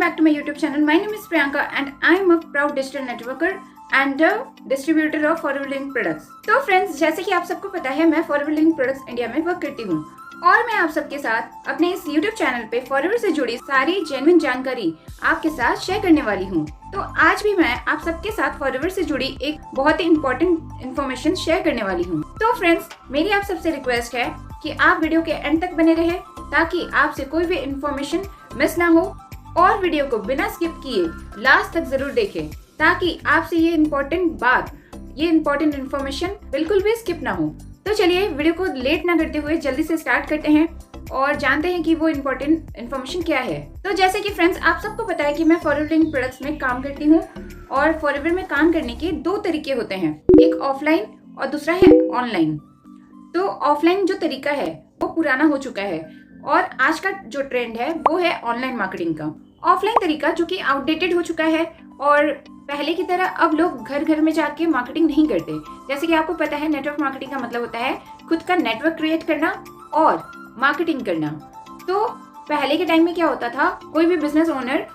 back to my YouTube channel. My name is Priyanka and I am a proud digital networker and a distributor of Forever Living Products. तो friends, जैसे कि आप सबको पता है, मैं Forever Living Products इंडिया में work करती हूँ और मैं आप सबके साथ अपने इस YouTube चैनल पे Forever से जुड़ी सारी जेन्युइन जानकारी आपके साथ शेयर करने वाली हूँ। तो आज भी मैं आप सबके साथ Forever से जुड़ी एक बहुत ही इम्पोर्टेंट इन्फॉर्मेशन शेयर करने वाली हूँ। तो फ्रेंड्स, मेरी आप सबसे रिक्वेस्ट है कि आप वीडियो के एंड तक बने रहे ताकि आपसे कोई भी इन्फॉर्मेशन मिस ना हो और वीडियो को बिना स्किप किए लास्ट तक जरूर देखें ताकि आपसे ये इम्पोर्टेंट इन्फॉर्मेशन बिल्कुल भी स्किप ना हो। तो चलिए वीडियो को लेट ना करते हुए जल्दी से स्टार्ट करते हैं और जानते हैं कि वो इम्पोर्टेंट इन्फॉर्मेशन क्या है। तो जैसे कि फ्रेंड्स, आप सबको पता है कि मैं फॉरएवर लिविंग प्रोडक्ट्स में काम करती हूँ और फॉरएवर में काम करने के दो तरीके होते हैं, एक ऑफलाइन और दूसरा है ऑनलाइन। तो ऑफलाइन जो तरीका है वो पुराना हो चुका है और आज का जो ट्रेंड है वो है ऑनलाइन मार्केटिंग का। ऑफलाइन तरीका जो कि आउटडेटेड हो चुका है और पहले की तरह अब लोग घर घर में जाके मार्केटिंग नहीं करते। जैसे कि आपको पता है, नेटवर्क मार्केटिंग का मतलब होता है खुद का नेटवर्क क्रिएट करना और मार्केटिंग करना। तो पहले के टाइम में क्या होता था, कोई भी बिजनेस ओनर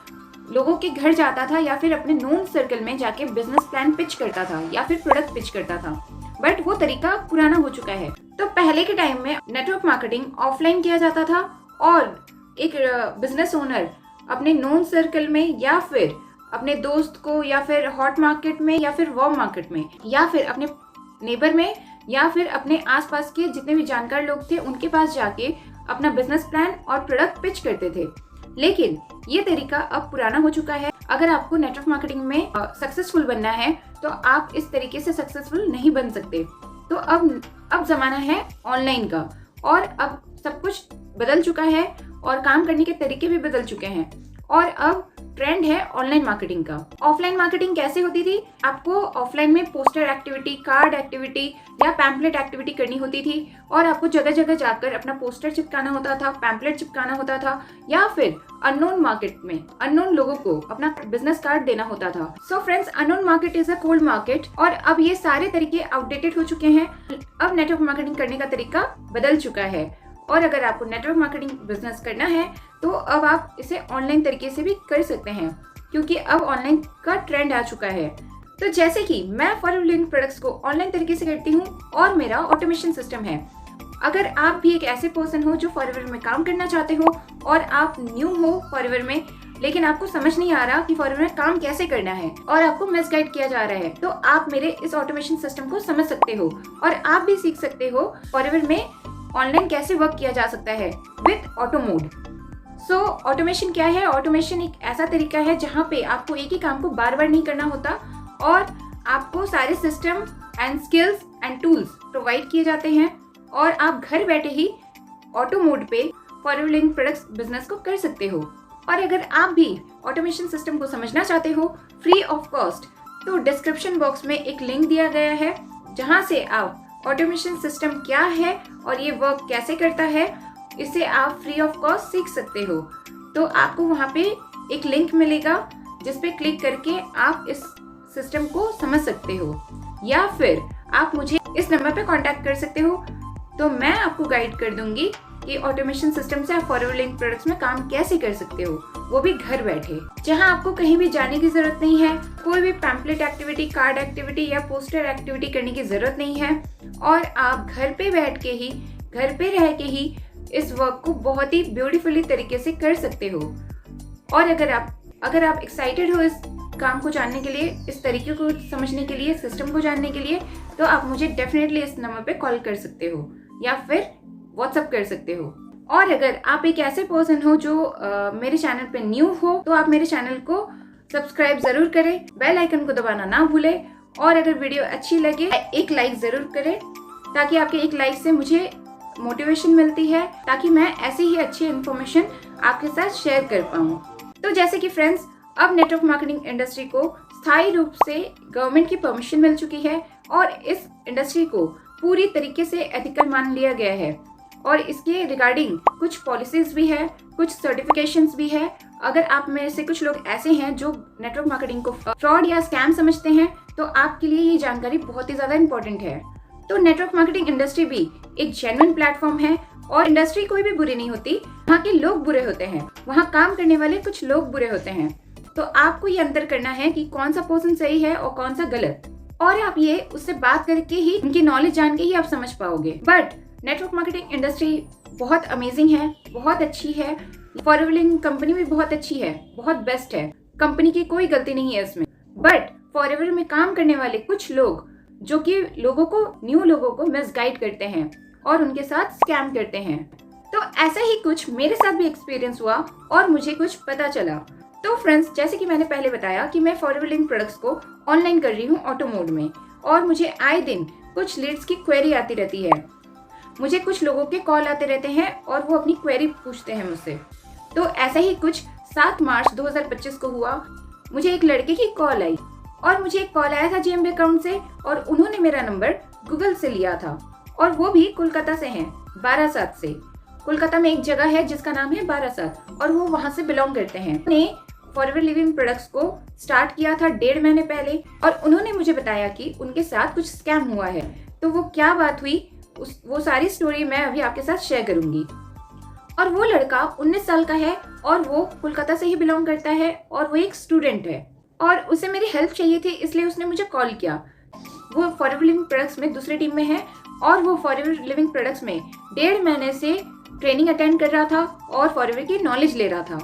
लोगों के घर जाता था या फिर अपने नोन सर्कल में जाके बिजनेस प्लान पिच करता था या फिर प्रोडक्ट पिच करता था, बट वो तरीका पुराना हो चुका है। तो पहले के टाइम में नेटवर्क मार्केटिंग ऑफलाइन किया जाता था और एक बिजनेस ओनर अपने नोन सर्कल में या फिर अपने दोस्त को या फिर हॉट मार्केट में या फिर वार्म मार्केट में या फिर अपने नेबर में या फिर अपने आसपास के जितने भी जानकार लोग थे उनके पास जाके अपना बिजनेस प्लान और प्रोडक्ट पिच करते थे। लेकिन ये तरीका अब पुराना हो चुका है। अगर आपको नेटवर्क मार्केटिंग में सक्सेसफुल बनना है तो आप इस तरीके से सक्सेसफुल नहीं बन सकते। तो अब जमाना है ऑनलाइन का और अब सब कुछ बदल चुका है और काम करने के तरीके भी बदल चुके हैं और अब ट्रेंड है ऑनलाइन मार्केटिंग का। ऑफलाइन मार्केटिंग कैसे होती थी? आपको ऑफलाइन में पोस्टर एक्टिविटी, कार्ड एक्टिविटी या पैम्पलेट एक्टिविटी करनी होती थी और आपको जगह जगह जाकर अपना पोस्टर चिपकाना होता था, पैम्पलेट चिपकाना होता था या फिर अननोन मार्केट में अननोन लोगों को अपना बिजनेस कार्ड देना होता था। So friends, unknown market is a cold market और अब ये सारे तरीके आउटडेटेड हो चुके हैं। अब नेटवर्क मार्केटिंग करने का तरीका बदल चुका है और अगर आपको नेटवर्क मार्केटिंग बिजनेस करना है तो अब आप इसे ऑनलाइन तरीके से भी कर सकते हैं क्योंकि अब ऑनलाइन का ट्रेंड आ चुका है। तो जैसे कि मैं फॉरएवर लिविंग प्रोडक्ट्स को ऑनलाइन तरीके से करती हूँ और मेरा ऑटोमेशन सिस्टम है। अगर आप भी एक ऐसे पर्सन हो जो फॉरएवर में काम करना चाहते हो और आप न्यू हो फॉरएवर में लेकिन आपको समझ नहीं आ रहा कि फॉरएवर में काम कैसे करना है और आपको मिसगाइड किया जा रहा है, तो आप मेरे इस ऑटोमेशन सिस्टम को समझ सकते हो और आप भी सीख सकते हो फॉरएवर में ऑनलाइन कैसे वर्क किया जा सकता है with auto mode. So automation क्या है? ऑटोमेशन एक ऐसा तरीका है जहाँ पे आपको एक ही काम को बार बार नहीं करना होता और आपको सारे system and skills and tools provide किए जाते हैं और आप घर बैठे ही ऑटो मोड पे फॉरएवर लिविंग प्रोडक्ट्स बिजनेस को कर सकते हो। और अगर आप भी ऑटोमेशन सिस्टम को समझना चाहते हो फ्री ऑफ कॉस्ट, तो डिस्क्रिप्शन बॉक्स में एक लिंक दिया गया है जहाँ से आप ऑटोमेशन सिस्टम क्या है और ये वर्क कैसे करता है इसे आप फ्री ऑफ कॉस्ट सीख सकते हो। तो आपको वहाँ पे एक लिंक मिलेगा जिस पे क्लिक करके आप इस सिस्टम को समझ सकते हो या फिर आप मुझे इस नंबर पे कांटेक्ट कर सकते हो। तो मैं आपको गाइड कर दूंगी कि ऑटोमेशन सिस्टम से आप फॉरएवर लिविंग प्रोडक्ट्स में काम कैसे कर सकते हो, वो भी घर बैठे, जहां आपको कहीं भी जाने की जरूरत नहीं है, कोई भी पैम्पलेट एक्टिविटी, कार्ड एक्टिविटी या पोस्टर एक्टिविटी करने की जरूरत नहीं है और आप घर पे बैठ के ही, घर पे रह के ही इस वर्क को बहुत ही ब्यूटीफुली तरीके से कर सकते हो। और अगर आप एक्साइटेड हो इस काम को जानने के लिए, इस तरीके को समझने के लिए, सिस्टम को जानने के लिए, तो आप मुझे डेफिनेटली इस नंबर पे कॉल कर सकते हो या फिर व्हाट्सएप कर सकते हो। और अगर आप एक ऐसे पर्सन हो जो मेरे चैनल पे न्यू हो तो आप मेरे चैनल को सब्सक्राइब जरूर करें, बेल आइकन को दबाना ना भूलें और अगर वीडियो अच्छी लगे एक लाइक जरूर करें ताकि आपके एक लाइक से मुझे मोटिवेशन मिलती है ताकि मैं ऐसी ही अच्छी इन्फॉर्मेशन आपके साथ शेयर कर पाऊँ। तो जैसे कि फ्रेंड्स, अब नेटवर्क मार्केटिंग इंडस्ट्री को स्थायी रूप से गवर्नमेंट की परमिशन मिल चुकी है और इस इंडस्ट्री को पूरी तरीके से एथिकल मान लिया गया है और इसके रिगार्डिंग कुछ पॉलिसीज भी है, कुछ सर्टिफिकेशंस भी है। अगर आप में से कुछ लोग ऐसे हैं जो नेटवर्क मार्केटिंग को फ्रॉड या स्कैम समझते हैं तो आपके लिए ये जानकारी बहुत ही ज्यादा इम्पोर्टेंट है। तो नेटवर्क मार्केटिंग इंडस्ट्री भी एक जेन्युइन प्लेटफॉर्म है और इंडस्ट्री कोई भी बुरी नहीं होती, वहाँ के लोग बुरे होते हैं, वहाँ काम करने वाले कुछ लोग बुरे होते हैं। तो आपको ये अंतर करना है कि कौन सा पर्सन सही है और कौन सा गलत, और आप ये उससे बात करके ही, उनकी नॉलेज जान के ही आप समझ पाओगे। बट नेटवर्क मार्केटिंग इंडस्ट्री बहुत अमेजिंग है, बहुत अच्छी है। फॉरएवर कंपनी भी बहुत अच्छी है, बहुत बेस्ट है, कंपनी की कोई गलती नहीं है इसमें। बट फॉरएवर में काम करने वाले कुछ लोग जो कि न्यू लोगों को मिसगाइड करते हैं और उनके साथ स्कैम करते हैं। तो ऐसा ही कुछ मेरे साथ भी एक्सपीरियंस हुआ और मुझे कुछ पता चला। तो फ्रेंड्स, जैसे कि मैंने पहले बताया कि मैं फॉरएवर लिंक प्रोडक्ट्स को ऑनलाइन कर रही हूँ ऑटो मोड में, और मुझे आए दिन कुछ लीड्स की क्वेरी आती रहती है। मुझे कुछ लोगों के कॉल आते रहते हैं और वो अपनी क्वेरी पूछते हैं मुझसे। तो ऐसा ही कुछ 7 मार्च 2025 को हुआ। मुझे एक लड़के की कॉल आई और मुझे एक कॉल आया था जीएमबी अकाउंट से, और उन्होंने मेरा नंबर गूगल से लिया था, और वो भी कोलकाता से हैं, बारासात से। कोलकाता में एक जगह है जिसका नाम है बारासात, और वो वहाँ से बिलोंग करते हैं। उन्होंने फॉरएवर लिविंग प्रोडक्ट्स को स्टार्ट किया था 1.5 महीने पहले, और उन्होंने मुझे बताया कि उनके साथ कुछ स्कैम हुआ है। तो वो क्या बात हुई, वो सारी स्टोरी मैं अभी आपके साथ शेयर करूंगी। और वो लड़का 19 साल का है और वो कोलकाता से ही बिलोंग करता है, और वो एक स्टूडेंट है, और उसे मेरी हेल्प चाहिए थी, इसलिए उसने मुझे कॉल किया। वो फॉरएवर लिविंग प्रोडक्ट्स में दूसरी टीम में है, और वो फॉरएवर लिविंग प्रोडक्ट्स में 1.5 महीने से ट्रेनिंग अटेंड कर रहा था और फॉरएवर की नॉलेज ले रहा था।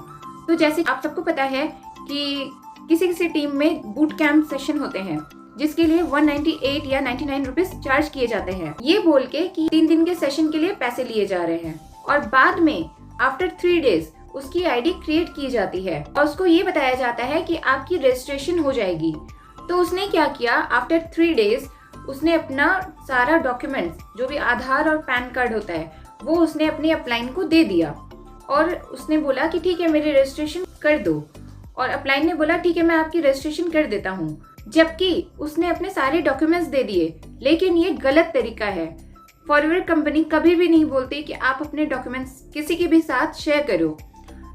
तो जैसे आप सबको पता है कि किसी किसी टीम में बूट कैंप सेशन होते हैं, जिसके लिए 198 या 99 रुपीज चार्ज किए जाते हैं, ये बोल के कि 3 दिन के सेशन के लिए पैसे लिए जा रहे हैं। और बाद में आफ्टर 3 डेज उसकी आईडी क्रिएट की जाती है और उसको ये बताया जाता है कि आपकी रजिस्ट्रेशन हो जाएगी। तो उसने क्या किया, आफ्टर 3 डेज उसने अपना सारा डॉक्यूमेंट्स, जो भी आधार और पैन कार्ड होता है, वो उसने अपनी अपलाइन को दे दिया, और उसने बोला कि ठीक है मेरी रजिस्ट्रेशन कर दो, और अपलाइन ने बोला ठीक है मैं आपकी रजिस्ट्रेशन कर देता हूँ, जबकि उसने अपने सारे डॉक्यूमेंट्स दे दिए। लेकिन ये गलत तरीका है। फॉरएवर कंपनी कभी भी नहीं बोलती कि आप अपने डॉक्यूमेंट्स किसी के भी साथ शेयर करो,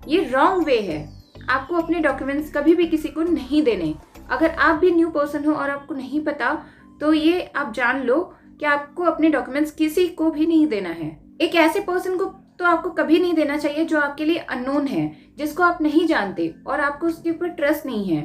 ये रॉन्ग वे है। आपको अपने डॉक्यूमेंट्स कभी भी किसी को नहीं देने। अगर आप भी न्यू पर्सन हो और आपको नहीं पता, तो ये आप जान लो कि आपको अपने डॉक्यूमेंट्स किसी को भी नहीं देना है। एक ऐसे पर्सन को तो आपको कभी नहीं देना चाहिए जो आपके लिए अननोन है, जिसको आप नहीं जानते और आपको उसके ऊपर ट्रस्ट नहीं है।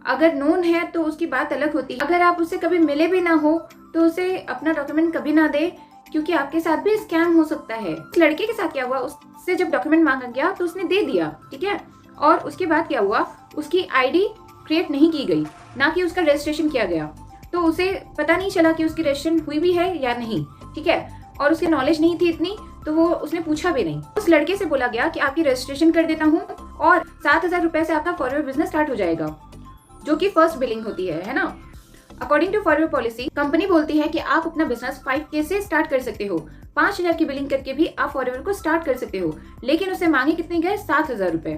अगर नोन है तो उसकी बात अलग होती है। अगर आप उससे कभी मिले भी ना हो तो उसे अपना डॉक्यूमेंट कभी ना दे, क्योंकि आपके साथ भी स्कैम हो सकता है। इस लड़के के साथ क्या हुआ, उससे जब डॉक्यूमेंट मांगा गया तो उसने दे दिया, ठीक है। और उसके बाद क्या हुआ, उसकी आईडी क्रिएट नहीं की गई, ना कि उसका रजिस्ट्रेशन किया गया। तो उसे पता नहीं चला कि उसकी रजिस्ट्रेशन हुई भी है या नहीं, ठीक है। और उसकी नॉलेज नहीं थी इतनी, तो वो उसने पूछा भी नहीं। उस लड़के से बोला गया कि आपकी रजिस्ट्रेशन कर देता हूँ और 7,000 रुपए से आपका फॉरएवर बिजनेस स्टार्ट हो जाएगा, जो कि फर्स्ट बिलिंग होती है ना। According to forever policy, company बोलती है कि आप अपना बिजनेस 5K से स्टार्ट कर सकते हो। 5,000 की बिलिंग करके भी आप फॉरएवर को स्टार्ट कर सकते हो। लेकिन उसे मांगे कितने गए, 7,000 रुपए।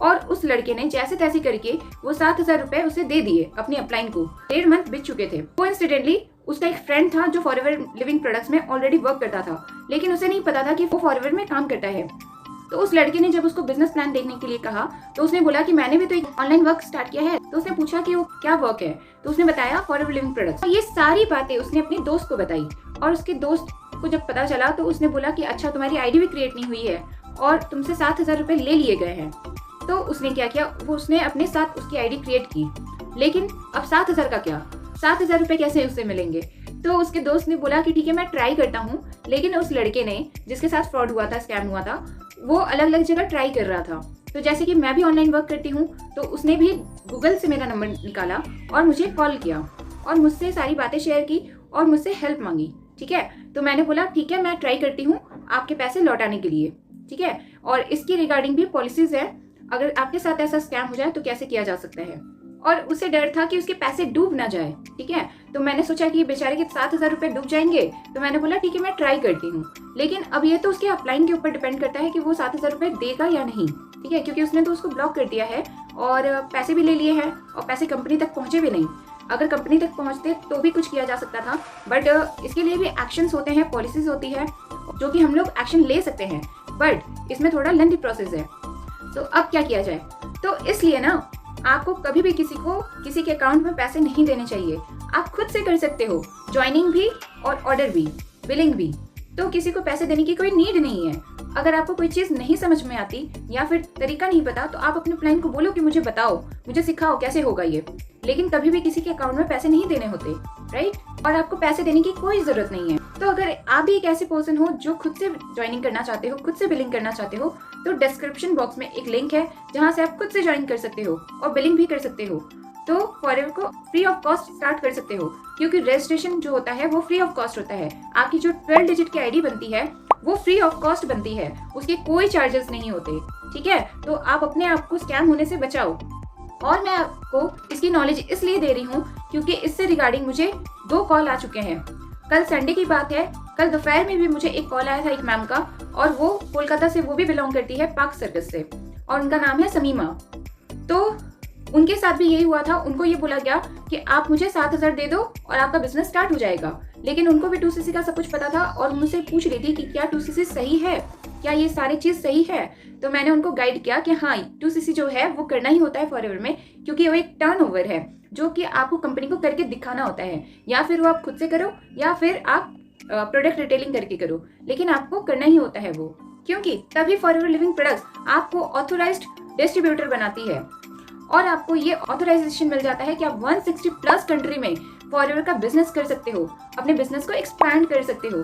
और उस लड़के ने जैसे तैसे करके वो 7,000 रुपए उसे दे दिए अपनी अपलाइन को। 1.5 मंथ बीत चुके थे। कोइंसिडेंटली उसका एक फ्रेंड था जो फॉरएवर लिविंग प्रोडक्ट्स में ऑलरेडी वर्क करता था, लेकिन उसे नहीं पता था कि वो फॉरएवर में काम करता है। तो उस लड़के ने जब उसको बिजनेस प्लान देखने के लिए कहा, तो उसने बोला कि मैंने भी तो एक ऑनलाइन वर्क स्टार्ट किया है। तो उसने पूछा कि वो क्या वर्क है, तो उसने बताया फॉरएवर लिविंग प्रोडक्ट्स। तो ये सारी बातें उसने अपने दोस्त को बताई, और उसके दोस्त को जब पता चला तो उसने बोला कि अच्छा तुम्हारी आईडी भी क्रिएट नहीं हुई है और तुमसे 7,000 रुपए ले लिए गए हैं। तो उसने क्या किया, वो उसने अपने साथ उसकी आईडी क्रिएट की। लेकिन अब 7,000 का क्या, 7,000 रुपए कैसे उससे मिलेंगे। तो उसके दोस्त ने बोला कि ठीक है मैं ट्राई करता हूँ। लेकिन उस लड़के ने, जिसके साथ फ्रॉड हुआ था, स्कैम हुआ था, वो अलग अलग जगह ट्राई कर रहा था। तो जैसे कि मैं भी ऑनलाइन वर्क करती हूँ, तो उसने भी गूगल से मेरा नंबर निकाला और मुझे कॉल किया और मुझसे सारी बातें शेयर की और मुझसे हेल्प मांगी, ठीक है। तो मैंने बोला ठीक है मैं ट्राई करती हूँ आपके पैसे लौटाने के लिए, ठीक है। और इसकी रिगार्डिंग भी पॉलिसीज है, अगर आपके साथ ऐसा स्कैम हो जाए तो कैसे किया जा सकता है। और उसे डर था कि उसके पैसे डूब ना जाए, ठीक है। तो मैंने सोचा कि बेचारे के 7,000 रुपए डूब जाएंगे, तो मैंने बोला ठीक है मैं ट्राई करती हूँ। लेकिन अब ये तो उसके अपलाइन के ऊपर डिपेंड करता है कि वो 7,000 रुपए देगा या नहीं, ठीक है, क्योंकि उसने तो उसको ब्लॉक कर दिया है और पैसे भी ले लिए हैं और पैसे कंपनी तक पहुंचे भी नहीं। अगर कंपनी तक पहुंचते तो भी कुछ किया जा सकता था, बट इसके लिए भी एक्शंस होते हैं, पॉलिसीज होती है, जो कि हम लोग एक्शन ले सकते हैं, बट इसमें थोड़ा लेंथी प्रोसेस है। तो अब क्या किया जाए, तो इसलिए ना आपको कभी भी किसी के अकाउंट में पैसे नहीं देने चाहिए। आप खुद से कर सकते हो, ज्वाइनिंग भी और ऑर्डर भी, बिलिंग भी, तो किसी को पैसे देने की कोई नीड नहीं है। अगर आपको कोई चीज नहीं समझ में आती या फिर तरीका नहीं पता तो आप अपने अपलाइन को बोलो कि मुझे बताओ, मुझे सिखाओ कैसे होगा ये। लेकिन कभी भी किसी के अकाउंट में पैसे नहीं देने होते, राइट? और आपको पैसे देने की कोई जरूरत नहीं है। तो अगर आप भी एक ऐसे पर्सन हो जो खुद से ज्वाइनिंग करना चाहते हो, खुद से बिलिंग करना चाहते हो, तो डिस्क्रिप्शन बॉक्स में एक लिंक है जहाँ से आप खुद से ज्वाइन कर सकते हो और बिलिंग भी कर सकते हो। तो फॉरएवर को फ्री ऑफ कॉस्ट स्टार्ट कर सकते हो, क्योंकि रजिस्ट्रेशन जो होता है वो फ्री ऑफ कॉस्ट होता है। आपकी जो 12 डिजिट की आईडी बनती है वो फ्री ऑफ कॉस्ट बनती है, उसके कोई चार्जेस नहीं होते, ठीक है? तो आप अपने आप को स्कैम होने से बचाओ। और मैं आपको इसकी नॉलेज इसलिए दे रही हूँ क्योंकि इससे रिगार्डिंग मुझे 2 कॉल आ चुके हैं। कल संडे की बात है, कल दोपहर में भी मुझे एक कॉल आया था एक मैम का, और वो कोलकाता से, वो भी बिलोंग करती है पार्क सर्कस से, और उनका नाम है समीमा। तो उनके साथ भी यही हुआ था। उनको ये बोला गया कि आप मुझे 7,000 दे दो और आपका बिजनेस स्टार्ट हो जाएगा। लेकिन उनको भी 2cc का सब कुछ पता था और मुझसे पूछ रही थी कि क्या 2cc सही है, क्या ये सारी चीज सही है। तो मैंने उनको गाइड किया कि हाँ, 2cc जो है वो करना ही होता है फॉरएवर में, क्योंकि वो एक टर्नओवर है जो कि आपको कंपनी को करके दिखाना होता है। या फिर वो आप खुद से करो या फिर आप प्रोडक्ट रिटेलिंग करके करो, लेकिन आपको करना ही होता है वो, क्योंकि तभी फॉरएवर लिविंग प्रोडक्ट्स आपको ऑथोराइज्ड डिस्ट्रीब्यूटर बनाती है और आपको ये ऑथराइजेशन मिल जाता है कि आप 160 प्लस कंट्री में फॉरएवर का बिजनेस कर सकते हो, अपने बिजनेस को एक्सपैंड कर सकते हो,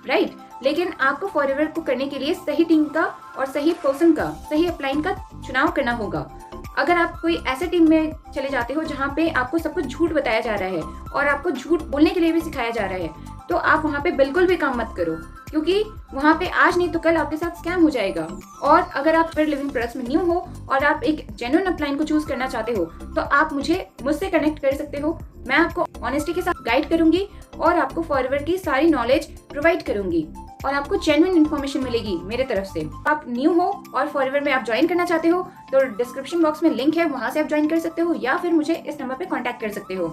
राइट? लेकिन आपको फॉरएवर को करने के लिए सही टीम का और सही पर्सन का, सही अपलाइन का चुनाव करना होगा। अगर आप कोई ऐसे टीम में चले जाते हो जहाँ पे आपको सब कुछ झूठ बताया जा रहा है और आपको झूठ बोलने के लिए भी सिखाया जा रहा है, तो आप वहाँ पे बिल्कुल भी काम मत करो, क्योंकि वहाँ पे आज नहीं तो कल आपके साथ स्कैम हो जाएगा। और अगर आप फॉरएवर लिविंग प्रोडक्ट्स में न्यू हो और आप एक जेन्युइन अपलाइन को चूज करना चाहते हो, तो आप मुझसे कनेक्ट कर सकते हो। मैं आपको ऑनेस्टी के साथ गाइड करूंगी और आपको फॉरएवर की सारी नॉलेज प्रोवाइड करूंगी और आपको जेन्युइन इन्फॉर्मेशन मिलेगी मेरे तरफ से। आप न्यू हो और फॉरएवर में आप ज्वाइन करना चाहते हो तो डिस्क्रिप्शन बॉक्स में लिंक है, वहां से आप ज्वाइन कर सकते हो या फिर मुझे इस नंबर पे कांटेक्ट कर सकते हो।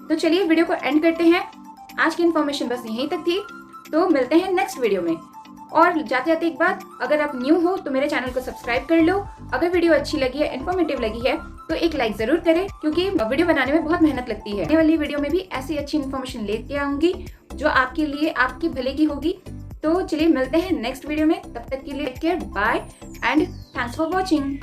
तो चलिए वीडियो को एंड करते हैं। आज की इन्फॉर्मेशन बस यहीं तक थी, तो मिलते हैं नेक्स्ट वीडियो में। और जाते जाते एक बात, अगर आप न्यू हो तो मेरे चैनल को सब्सक्राइब कर लो। अगर वीडियो अच्छी लगी है, इन्फॉर्मेटिव लगी है, तो एक लाइक जरूर करें, क्योंकि वीडियो बनाने में बहुत मेहनत लगती है। आने वाली वीडियो में भी ऐसी अच्छी इन्फॉर्मेशन लेके आऊंगी जो आपके लिए, आपके भले की होगी। तो चलिए मिलते हैं नेक्स्ट वीडियो में, तब तक के लिए take care, bye and thanks for watching.